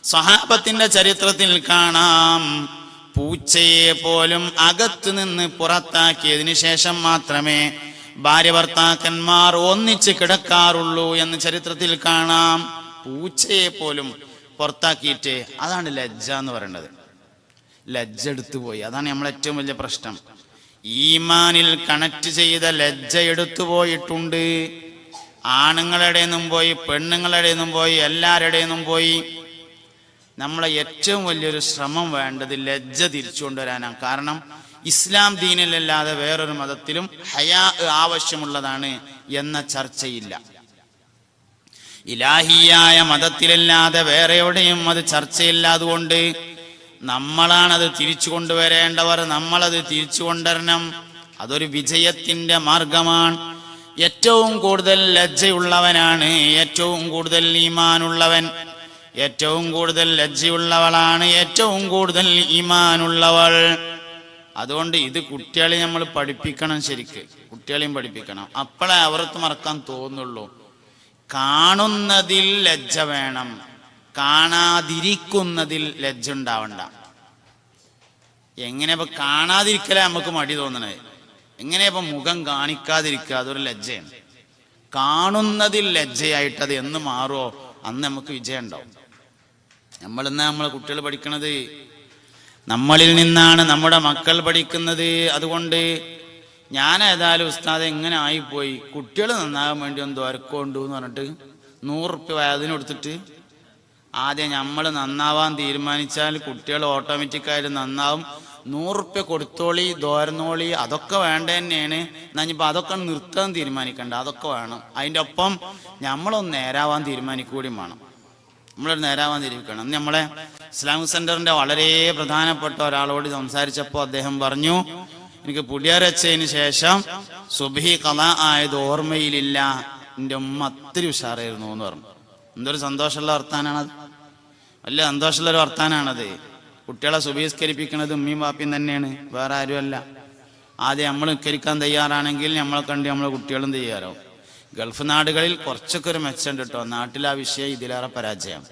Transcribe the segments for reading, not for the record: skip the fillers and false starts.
സ്വഹാബത്തിന്റെ ചരിത്രത്തിൽ കാണാം, പൂച്ചയെ പോലും അകത്തു നിന്ന് പുറത്താക്കിയതിനു ശേഷം മാത്രമേ ഭാര്യ ഭർത്താക്കന്മാർ ഒന്നിച്ച് കിടക്കാറുള്ളൂ എന്ന് ചരിത്രത്തിൽ കാണാം. പൂച്ചയെ പോലും പുറത്താക്കിയിട്ട്, അതാണ് ലജ്ജ എന്ന് പറയുന്നത്. ലജ്ജ എടുത്തു പോയി, അതാണ് നമ്മളെ ഏറ്റവും വലിയ പ്രശ്നം. ഈമാനിൽ കണക്ട് ചെയ്ത ലജ്ജ എടുത്തു പോയിട്ടുണ്ട്. ആണുങ്ങളുടെ നിന്നും പോയി, പെണ്ണുങ്ങളുടെ നിന്നും പോയി, എല്ലാവരുടെ നിന്നും പോയി. നമ്മളെ ഏറ്റവും വലിയൊരു ശ്രമം വേണ്ടത് ലജ്ജ തിരിച്ചു കൊണ്ടുവരാനാണ്. കാരണം ഇസ്ലാം ദീനിലല്ലാതെ വേറൊരു മതത്തിലും ഹയാ ആവശ്യമുള്ളതാണ് എന്ന ചർച്ചയില്ല. ഇലാഹിയായ മതത്തിലല്ലാതെ വേറെ എവിടെയും അത് ചർച്ചയില്ല. അതുകൊണ്ട് നമ്മളാണത് തിരിച്ചു കൊണ്ടുവരേണ്ടവർ, നമ്മളത് തിരിച്ചു കൊണ്ടുവരണം. അതൊരു വിജയത്തിന്റെ മാർഗമാണ്. ഏറ്റവും കൂടുതൽ ലജ്ജയുള്ളവനാണ് ഏറ്റവും കൂടുതൽ ഈമാനുള്ളവൻ. ഏറ്റവും കൂടുതൽ ലജ്ജയുള്ളവളാണ് ഏറ്റവും കൂടുതൽ ഈമാനുള്ളവൾ. അതുകൊണ്ട് ഇത് കുട്ടികളെ നമ്മൾ പഠിപ്പിക്കണം, ശരിക്ക് കുട്ടികളെയും പഠിപ്പിക്കണം. അപ്പോഴേ അവർക്ക് മറക്കാൻ തോന്നുള്ളൂ. കാണുന്നതിൽ ലജ്ജ വേണം, കാണാതിരിക്കുന്നതിൽ ലജ്ജ ഉണ്ടാവണ്ട. എങ്ങനെ ഇപ്പൊ കാണാതിരിക്കലേ നമുക്ക് മടി തോന്നണേ, എങ്ങനെയാ ഇപ്പൊ മുഖം കാണിക്കാതിരിക്കുക, അതൊരു ലജ്ജയാണ്. കാണുന്നതിൽ ലജ്ജയായിട്ട് അത് എന്ന് മാറുമോ അന്ന് നമുക്ക് വിജയം ഉണ്ടാവും. നമ്മളെ കുട്ടികൾ പഠിക്കണത് നമ്മളിൽ നിന്നാണ് നമ്മുടെ മക്കൾ പഠിക്കുന്നത്. അതുകൊണ്ട് ഞാൻ ഏതായാലും ഉസ്താദെ ഇങ്ങനെ ആയിപ്പോയി, കുട്ടികൾ നന്നാകാൻ വേണ്ടി ഒന്ന് ദ്വാരക്കൊണ്ടു എന്ന് പറഞ്ഞിട്ട് 100 റുപ്യ വേദന കൊടുത്തിട്ട് ആദ്യം നമ്മൾ നന്നാവാൻ തീരുമാനിച്ചാൽ കുട്ടികൾ ഓട്ടോമാറ്റിക്കായിട്ട് നന്നാവും. 100 റുപ്യ കൊടുത്തോളി, ദ്വാരന്നോളി, അതൊക്കെ വേണ്ട തന്നെയാണ്. എന്നാഞ്ഞിപ്പോൾ അതൊക്കെ നിർത്താൻ തീരുമാനിക്കണ്ട, അതൊക്കെ വേണം. അതിൻ്റെ ഒപ്പം നമ്മളൊന്ന് നേരാവാൻ തീരുമാനിക്കുകയും വേണം. നമ്മളൊരു നേരാവാൻ തീരുമാനിക്കണം. നമ്മളെ ഇസ്ലാമിക് സെന്ററിന്റെ വളരെ പ്രധാനപ്പെട്ട ഒരാളോട് സംസാരിച്ചപ്പോൾ അദ്ദേഹം പറഞ്ഞു, എനിക്ക് പുടിയരച്ചതിന് ശേഷം സുബ്ഹി ഖളാ ആയത് ഓർമ്മയിലില്ല, എൻ്റെ ഉമ്മ അത്തിരി ഉഷാറായിരുന്നു എന്ന് പറഞ്ഞു. എന്തൊരു സന്തോഷമുള്ള വർത്താനാണത്, വലിയ സന്തോഷമുള്ളൊരു വർത്താനാണത്. കുട്ടികളെ സുബഹിസ്കരിപ്പിക്കുന്നത് ഉമ്മയും വാപ്പിയും തന്നെയാണ്, വേറെ ആരുമല്ല. ആദ്യം നമ്മൾ നിസ്കരിക്കാൻ തയ്യാറാണെങ്കിൽ നമ്മളെ കണ്ട് നമ്മളെ കുട്ടികളും തയ്യാറാവും. ഗൾഫ് നാടുകളിൽ കുറച്ചൊക്കെ ഒരു മെച്ചമുണ്ട് കേട്ടോ. നാട്ടിൽ ആ വിഷയം ഇതിലേറെ പരാജയം.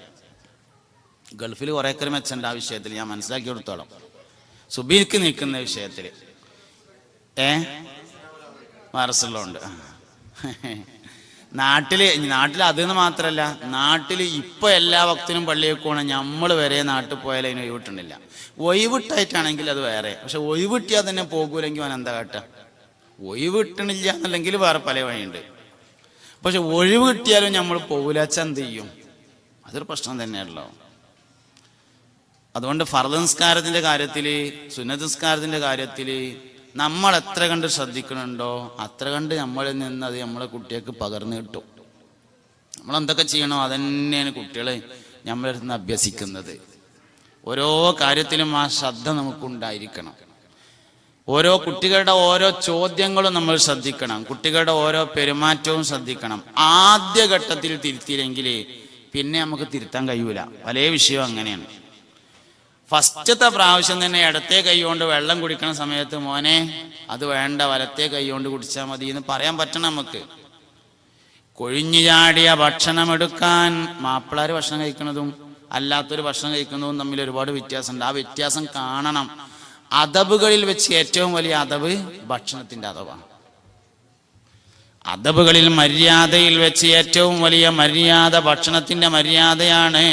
ഗൾഫിൽ കുറേയൊക്കെ ഒരു മെച്ചമുണ്ട് ആ വിഷയത്തിൽ, ഞാൻ മനസ്സിലാക്കി കൊടുത്തോളാം. സുബഹിക്ക് നിൽക്കുന്ന വിഷയത്തിൽ വാരസുള്ളതുണ്ട്. നാട്ടില് അതെന്ന് മാത്രല്ല, നാട്ടിൽ ഇപ്പൊ എല്ലാ ഭക്തനും പള്ളിയിൽ പോകണം. നമ്മൾ വരെ നാട്ടിൽ പോയാൽ അതിന് ഒഴിവിട്ടുന്നില്ല. ഒഴിവിട്ടായിട്ടാണെങ്കിൽ അത് വേറെ, പക്ഷെ ഒഴിവിട്ടിയാൽ തന്നെ പോകൂലെങ്കിൽ അവൻ എന്താ കാട്ടുക? ഒഴിവിട്ടണില്ല എന്നല്ലെങ്കിൽ വേറെ പല വഴിയുണ്ട്. പക്ഷെ ഒഴിവ് കിട്ടിയാലും നമ്മൾ പോകൂലാച്ച എന്ത് ചെയ്യും? അതൊരു പ്രശ്നം തന്നെയാണല്ലോ. അതുകൊണ്ട് ഫർദ് നിസ്കാരത്തിന്റെ കാര്യത്തില്, സുന്നത്ത് നിസ്കാരത്തിന്റെ കാര്യത്തില് നമ്മൾ എത്ര കണ്ട് ശ്രദ്ധിക്കണുണ്ടോ അത്ര കണ്ട് നമ്മളിൽ നിന്ന് അത് നമ്മളെ കുട്ടികൾക്ക് പകർന്നു കിട്ടും. നമ്മളെന്തൊക്കെ ചെയ്യണോ അതന്നെയാണ് കുട്ടികളെ നമ്മളിൽ നിന്ന് അഭ്യസിക്കുന്നത്. ഓരോ കാര്യത്തിലും ആ ശ്രദ്ധ നമുക്കുണ്ടായിരിക്കണം. ഓരോ കുട്ടികളുടെ ഓരോ ചോദ്യങ്ങളും നമ്മൾ ശ്രദ്ധിക്കണം. കുട്ടികളുടെ ഓരോ പെരുമാറ്റവും ശ്രദ്ധിക്കണം. ആദ്യഘട്ടത്തിൽ തിരുത്തിയില്ലെങ്കിൽ പിന്നെ നമുക്ക് തിരുത്താൻ കഴിയൂല. പല വിഷയവും അങ്ങനെയാണ്. ഫസ്റ്റത്തെ പ്രാവശ്യം തന്നെ ഇടത്തെ കൈ കൊണ്ട് വെള്ളം കുടിക്കണ സമയത്ത് മോനെ അത് വേണ്ട, വലത്തെ കൈ കൊണ്ട് കുടിച്ചാൽ മതി എന്ന് പറയാൻ പറ്റണം നമുക്ക്. കൊഴിഞ്ഞു ചാടിയ ഭക്ഷണം എടുക്കാൻ മാപ്പിളാര് ഭക്ഷണം കഴിക്കുന്നതും അല്ലാത്തൊരു ഭക്ഷണം കഴിക്കുന്നതും തമ്മിൽ ഒരുപാട് വ്യത്യാസമുണ്ട്. ആ വ്യത്യാസം കാണണം. അദബുകളിൽ വെച്ച് ഏറ്റവും വലിയ അദബ് ഭക്ഷണത്തിന്റെ അദബാണ്. അദബുകളിൽ മര്യാദയിൽ വെച്ച് ഏറ്റവും വലിയ മര്യാദ ഭക്ഷണത്തിന്റെ മര്യാദയാണ്.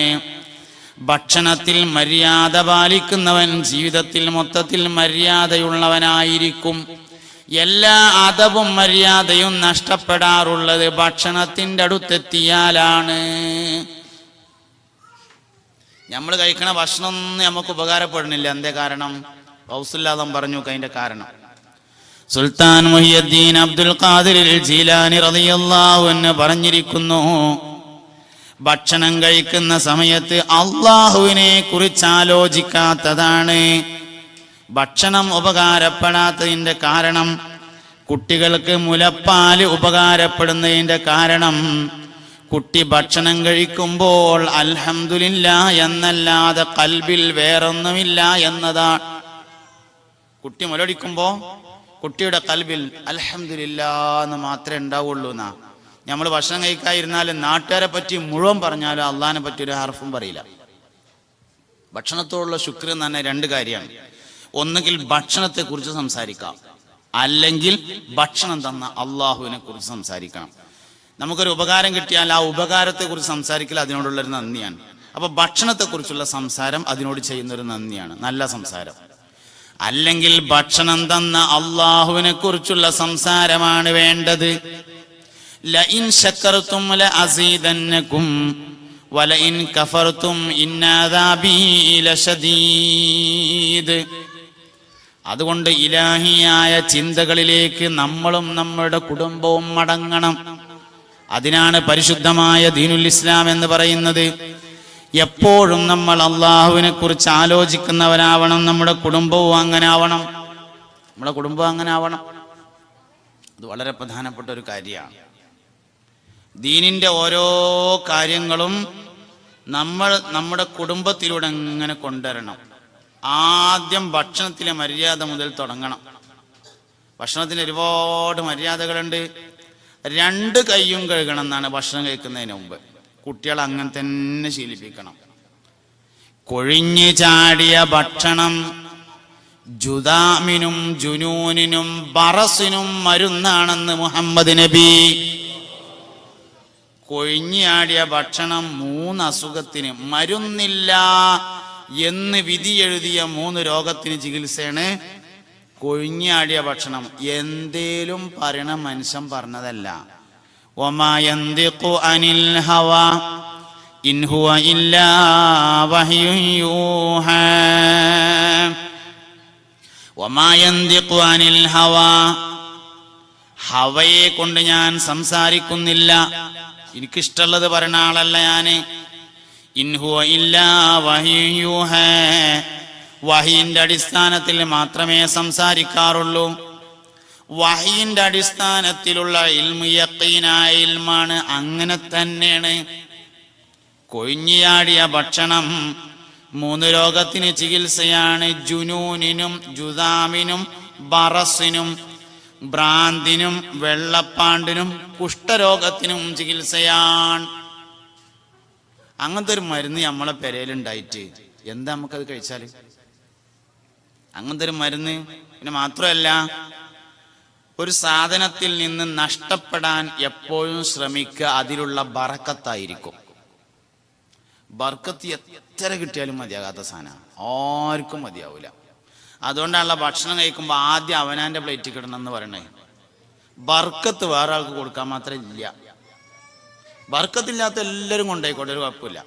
ഭക്ഷണത്തിൽ മര്യാദ പാലിക്കുന്നവൻ ജീവിതത്തിൽ മൊത്തത്തിൽ മര്യാദയുള്ളവനായിരിക്കും. എല്ലാ അദബും മര്യാദയും നഷ്ടപ്പെടാറുള്ളത് ഭക്ഷണത്തിന്റെ അടുത്തെത്തിയാലാണ്. നമ്മൾ കഴിക്കണ ഭക്ഷണം നമുക്ക് ഉപകാരപ്പെടുന്നില്ല. എന്തേ കാരണം? ഔസുല്ലാദം പറഞ്ഞു അതിന്റെ കാരണം. സുൽത്താൻ മുഹിയുദ്ദീൻ അബ്ദുൽ ഖാദിർ ജീലാനി റളിയല്ലാഹു അൻഹു പറഞ്ഞിരിക്കുന്നു, ഭക്ഷണം കഴിക്കുന്ന സമയത്ത് അള്ളാഹുവിനെ കുറിച്ച് ആലോചിക്കാത്തതാണ് ഭക്ഷണം ഉപകാരപ്പെടാത്തതിന്റെ കാരണം. കുട്ടികൾക്ക് മുലപ്പാല് ഉപകാരപ്പെടുന്നതിന്റെ കാരണം കുട്ടി ഭക്ഷണം കഴിക്കുമ്പോൾ അൽഹംദുലില്ലാഹ് എന്നല്ലാതെ ഖൽബിൽ വേറൊന്നുമില്ല എന്നതാണ്. കുട്ടി മുലടിക്കുമ്പോ കുട്ടിയുടെ ഖൽബിൽ അൽഹംദുലില്ലാഹ് എന്ന് മാത്രമേ ഉണ്ടാവുള്ളൂ എന്നാ. നമ്മൾ ഭക്ഷണം കഴിക്കാതിരുന്നാലും നാട്ടുകാരെ പറ്റി മുഴുവൻ പറഞ്ഞാലും അള്ളാഹിനെ പറ്റി ഒരു ഹർഫും പറയില്ല. ഭക്ഷണത്തോടുള്ള ശുക്ർ എന്ന് പറഞ്ഞാൽ രണ്ട് കാര്യമാണ്. ഒന്നുകിൽ ഭക്ഷണത്തെ കുറിച്ച് സംസാരിക്കാം, അല്ലെങ്കിൽ ഭക്ഷണം തന്ന അള്ളാഹുവിനെ കുറിച്ച് സംസാരിക്കണം. നമുക്കൊരു ഉപകാരം കിട്ടിയാൽ ആ ഉപകാരത്തെ കുറിച്ച് സംസാരിക്കൽ അതിനോടുള്ളൊരു നന്ദിയാണ്. അപ്പൊ ഭക്ഷണത്തെ കുറിച്ചുള്ള സംസാരം അതിനോട് ചെയ്യുന്നൊരു നന്ദിയാണ്, നല്ല സംസാരം. അല്ലെങ്കിൽ ഭക്ഷണം തന്ന അള്ളാഹുവിനെ കുറിച്ചുള്ള സംസാരമാണ് വേണ്ടത്. ലഇൻ ശക്കർതും ലഅസീദന്നകും വലഇൻ കഫർതും ഇന്നദാബി ലശദീദ്. അതുകൊണ്ട് ഇലാഹിയായ ചിന്തകളിലേക്ക് നമ്മളും നമ്മുടെ കുടുംബവും മടങ്ങണം. അതിനാണ് പരിശുദ്ധമായ ദീനുൽ ഇസ്ലാം എന്ന് പറയുന്നത്. എപ്പോഴും നമ്മൾ അള്ളാഹുവിനെ കുറിച്ച് ആലോചിക്കുന്നവരാവണം. നമ്മുടെ കുടുംബവും അങ്ങനെ ആവണം. അത് വളരെ പ്രധാനപ്പെട്ട ഒരു കാര്യമാണ്. ദീനിന്റെ ഓരോ കാര്യങ്ങളും നമ്മുടെ കുടുംബത്തിലൂടെ ഇങ്ങനെ കൊണ്ടുവരണം. ആദ്യം ഭക്ഷണത്തിലെ മര്യാദ മുതൽ തുടങ്ങണം. ഭക്ഷണത്തിന് ഒരുപാട് മര്യാദകളുണ്ട്. 2 കൈയും കഴുകണം എന്നാണ് ഭക്ഷണം കഴിക്കുന്നതിന് മുമ്പ്. കുട്ടികൾ അങ്ങനെ തന്നെ ശീലിപ്പിക്കണം. കൊഴിഞ്ഞു ചാടിയ ഭക്ഷണം ജുദാമിനും ജുനൂനിനും ബറസിനും മരുന്നാണെന്ന് മുഹമ്മദ് നബി. കൊഴിഞ്ഞാടിയ ഭക്ഷണം 3 അസുഖത്തിന് മരുന്നില്ല എന്ന് വിധി എഴുതിയ 3 രോഗത്തിന് ചികിത്സയാണ് കൊഴിഞ്ഞാടിയ ഭക്ഷണം. എന്തേലും പറയണ മനുഷ്യൻ പറഞ്ഞതല്ല. വമാ യന്തിഖു അനിൽ ഹവാ ഇൻ ഹുവ ഇല്ലാ വഹ്യുൻ യൂഹാ. വമാ യന്തിഖു അനിൽ ഹവാ, ഹവയെ കൊണ്ട് ഞാൻ സംസാരിക്കുന്നില്ല, എനിക്കിഷ്ടമുള്ളത് പറയുന്ന ആളല്ല ഞാന്. ഇൻ ഹുവ ഇല്ലാ വഹ്യുൻ യൂഹാ, വഹീന്റെ അടിസ്ഥാനത്തിൽ മാത്രമേ സംസാരിക്കാറുള്ളൂ. വഹീന്റെ അടിസ്ഥാനത്തിലുള്ള ഇൽമു യഖീനായ ഇൽമാണ്. അങ്ങനെ തന്നെയാണ്. കൊഴിഞ്ഞാടിയ ഭക്ഷണം 3 രോഗത്തിന് ചികിത്സയാണ്. ജുനൂനിനും ജുദാമിനും ബറസിനും, ഭ്രാന്തിനും വെള്ളപ്പാണ്ടിനും കുഷ്ഠരോഗത്തിനും ചികിത്സയാണ്. അങ്ങനത്തെ ഒരു മരുന്ന് നമ്മളെ പെരയിലുണ്ടായിട്ട് എന്താ നമുക്കത് കഴിച്ചാല്? അങ്ങനത്തെ ഒരു മരുന്ന്. പിന്നെ മാത്രമല്ല, ഒരു സാധനത്തിൽ നിന്ന് നഷ്ടപ്പെടാൻ എപ്പോഴും ശ്രമിക്കുക അതിലുള്ള ബറക്കത്തായിരിക്കും. ബർക്കത്ത് എത്ര കിട്ടിയാലും മതിയാകാത്ത സാധനമാണ്, ആർക്കും മതിയാവില്ല. അതുകൊണ്ടാണല്ലോ ഭക്ഷണം കഴിക്കുമ്പോൾ ആദ്യം അവനാന്റെ പ്ലേറ്റ് കിടണം എന്ന് പറയണേ. ബർക്കത്ത് വേറെ ആൾക്ക് കൊടുക്കാൻ മാത്രം ഇല്ല. ബർക്കത്തില്ലാത്ത എല്ലാവരും കൊണ്ടായിക്കോട്ടെ, ഒരു കുഴപ്പമില്ല.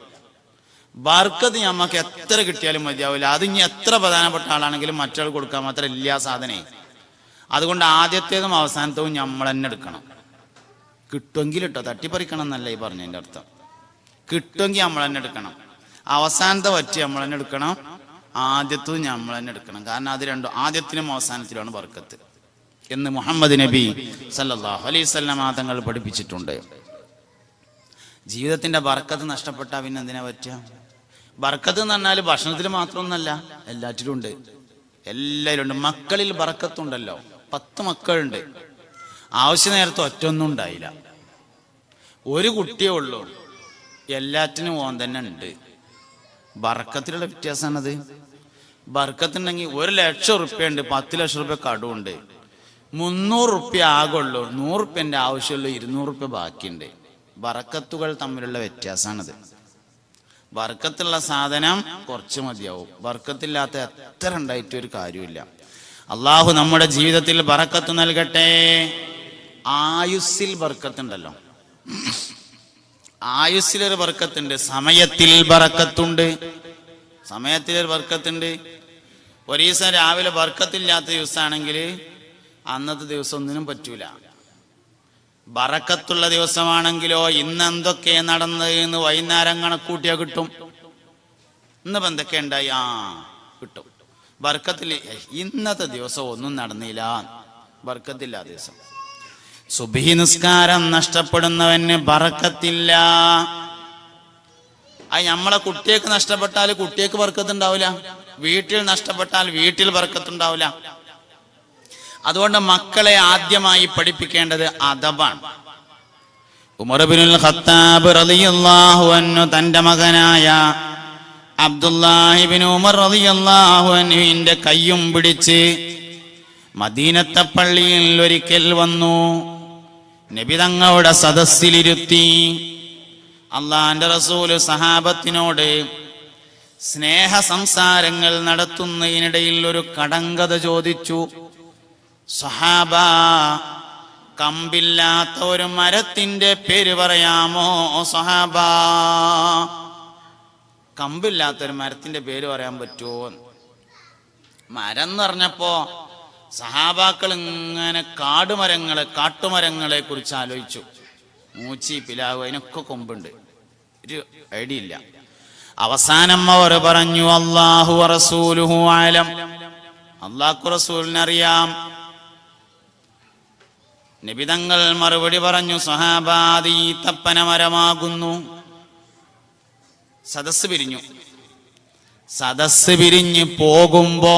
ബർക്കത്ത് ഞമ്മക്ക് എത്ര കിട്ടിയാലും മതിയാവില്ല. അത് ഇനി എത്ര പ്രധാനപ്പെട്ട ആളാണെങ്കിലും മറ്റൊരാൾ കൊടുക്കാൻ മാത്രം ഇല്ല സാധനേ. അതുകൊണ്ട് ആദ്യത്തേതും അവസാനത്തവും നമ്മൾ തന്നെ എടുക്കണം. കിട്ടുമെങ്കിൽ ഇട്ടോ, തട്ടിപ്പറിക്കണം എന്നല്ല ഈ പറഞ്ഞതിൻ്റെ അർത്ഥം. കിട്ടുമെങ്കിൽ നമ്മൾ തന്നെ എടുക്കണം. അവസാനത്തെ പറ്റി നമ്മൾ തന്നെ എടുക്കണം, ആദ്യത്തതും നമ്മൾ തന്നെ എടുക്കണം. കാരണം അത് രണ്ടും, ആദ്യത്തിനും അവസാനത്തിലുമാണ് ബർക്കത്ത് എന്ന് മുഹമ്മദ് നബി സല്ലല്ലാഹു അലൈഹി വസല്ലം തങ്ങൾ പഠിപ്പിച്ചിട്ടുണ്ട്. ജീവിതത്തിന്റെ ബർക്കത്ത് നഷ്ടപ്പെട്ടാൽ പിന്നെ എന്തിനാ പറ്റുക? ബർക്കത്ത് എന്ന് പറഞ്ഞാൽ ഭക്ഷണത്തിൽ മാത്രമൊന്നല്ല, എല്ലാറ്റിലും ഉണ്ട്. എല്ലാവരും ഉണ്ട്. മക്കളിൽ ബർക്കത്തുണ്ടല്ലോ. 10 മക്കളുണ്ട്, ആവശ്യ നേരത്തെ ഒറ്റൊന്നും ഉണ്ടായില്ല. ഒരു കുട്ടിയേ ഉള്ളൂ, എല്ലാറ്റിനും ഓൻ തന്നെ ഉണ്ട്. ബർക്കത്തിലുള്ള വ്യത്യാസമാണത്. ബർക്കത്തുണ്ടെങ്കിൽ 1,00,000 റുപ്യ ഉണ്ട്, 10 ലക്ഷം റുപ്യ കടമുണ്ട്. 300 റുപ്യ ആകുള്ളൂ, 100 റുപ്യന്റെ ആവശ്യമുള്ളൂ, 200 റുപ്യ ബാക്കിയുണ്ട്. ബർക്കത്തുകൾ തമ്മിലുള്ള വ്യത്യാസമാണത്. ബർക്കത്തുള്ള സാധനം കുറച്ച് മതിയാവും, ബർക്കത്തില്ലാത്ത എത്ര ഉണ്ടായിട്ട് ഒരു കാര്യമില്ല. അള്ളാഹു നമ്മുടെ ജീവിതത്തിൽ ബർക്കത്ത് നൽകട്ടെ. ആയുസ്സിൽ ബർക്കത്തുണ്ടല്ലോ, ആയുസ്സിലൊരു ബർക്കത്തുണ്ട്, സമയത്തിൽ ബർക്കത്തുണ്ട്. സമയത്തിലൊരു ബർക്കത്തുണ്ട്. ഒരു ദിവസം രാവിലെ ബർക്കത്തില്ലാത്ത ദിവസമാണെങ്കിൽ അന്നത്തെ ദിവസം ഒന്നിനും പറ്റൂല. ബറക്കത്തുള്ള ദിവസമാണെങ്കിലോ ഇന്ന് എന്തൊക്കെ നടന്നത് എന്ന് വൈകുന്നേരം കണക്കൂട്ടിയാ കിട്ടും. ഇന്നിപ്പോ എന്തൊക്കെ ഉണ്ടായി, കിട്ടും. ബർക്കത്തില് ഇന്നത്തെ ദിവസം ഒന്നും നടന്നില്ല, ബർക്കത്തില്ല ദിവസം. സുബ്ഹി നിസ്കാരം നഷ്ടപ്പെടുന്നവന് ബർക്കത്തില്ല. അത് നമ്മളെ കുട്ടിയേക്ക് നഷ്ടപ്പെട്ടാൽ കുട്ടിയേക്ക് ബർക്കത്തുണ്ടാവില്ല, വീട്ടിൽ നഷ്ടപ്പെട്ടാൽ വീട്ടിൽ ബർക്കത്തുണ്ടാവില്ല. അതുകൊണ്ട് മക്കളെ ആദ്യമായി പഠിപ്പിക്കേണ്ടത് അദബാണ്. ഉമർ ഇബ്നുൽ ഖത്താബ് റളിയല്ലാഹു അൻഹു തന്റെ മകനായ അബ്ദുല്ലാഹിബ്നു ഉമർ റളിയല്ലാഹു അൻഹുവിന്റെ കയ്യും പിടിച്ച് മദീനത്തെ പള്ളിയിൽ ഒരിക്കൽ വന്നു. നബി തങ്ങളുടെ സദസ്സിലിരുത്തി. അള്ളാന്റെ റസൂല് സഹാബത്തിനോട് സ്നേഹ സംസാരങ്ങൾ നടത്തുന്നതിനിടയിൽ ഒരു കടങ്കഥ ചോദിച്ചു. സഹാബ, കമ്പില്ലാത്ത ഒരു മരത്തിന്റെ പേര് പറയാമോ സഹാബ? കമ്പില്ലാത്തൊരു മരത്തിന്റെ പേര് പറയാൻ പറ്റുമോ? മരം എന്ന് പറഞ്ഞപ്പോ സഹാബാക്കൾ ഇങ്ങനെ കാട്ടുമരങ്ങളെ കുറിച്ച് ആലോചിച്ചു. മൂച്ചി, പിലാവ്, അതിനൊക്കെ കൊമ്പുണ്ട്, ഒരു ഐഡിയ ഇല്ല. അവസാനം അവർ പറഞ്ഞു, അല്ലാഹു റസൂലുഹു ആലം, അല്ലാഹു റസൂലിനറിയാം. നബിതങ്ങൾ മറുപടി പറഞ്ഞു, സഹാബാദി തപ്പന മരമാകുന്നു. സദസ്സ് പിരിഞ്ഞു പോകുമ്പോ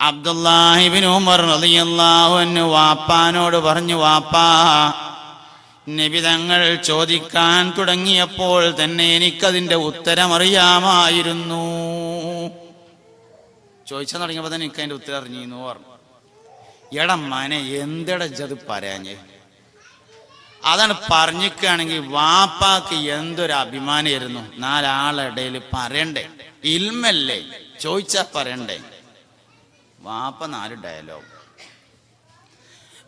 അബ്ദുല്ലാഹിബ്നു ഉമർ റളിയല്ലാഹു അൻഹു വാപ്പാനോട് പറഞ്ഞു, വാപ്പാ, നബിതങ്ങൾ ചോദിക്കാൻ തുടങ്ങിയപ്പോൾ തന്നെ എനിക്കതിന്റെ ഉത്തരം അറിയാമായിരുന്നു. ചോദിച്ചാൽ തുടങ്ങിയപ്പോ തന്നെ എനിക്ക് അതിന്റെ ഉത്തരം അറിഞ്ഞിരുന്നു പറഞ്ഞു. എടാ മനെ, എന്തെടാ അത് പറയാഞ്ഞ്? അതാണ് പറഞ്ഞിക്കുകയാണെങ്കിൽ വാപ്പാക്ക് എന്തൊരു അഭിമാനമായിരുന്നു. നാലാളിടയിൽ പറയണ്ടേ, ഇൽമല്ലേ, ചോദിച്ചാ പറയണ്ടേ. വാപ്പ 4 ഡയലോഗ്.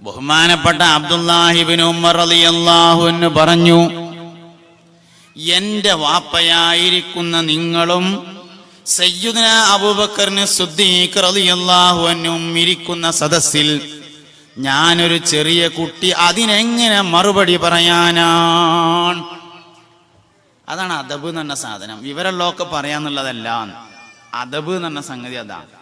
ബഹുമാനപ്പെട്ട അബ്ദുല്ലാഹിബ്നു ഉമർ റളിയല്ലാഹു അൻഹു പറഞ്ഞു, എന്റെ വാപ്പയായിരിക്കുന്ന നിങ്ങളും സയ്യിദുനാ അബൂബക്കറിന് സിദ്ദീഖ് റളിയല്ലാഹു അൻഹും ഇരിക്കുന്ന സദസ്സിൽ ഞാനൊരു ചെറിയ കുട്ടി, അതിനെങ്ങനെ മറുപടി പറയാനാണ്? അതാണ് അദബ് എന്ന് പറഞ്ഞ സാധനം. വിവരമുള്ളതൊക്കെ പറയാന്നുള്ളതല്ല. അദബ് എന്ന് പറഞ്ഞ സംഗതി അതാണ്.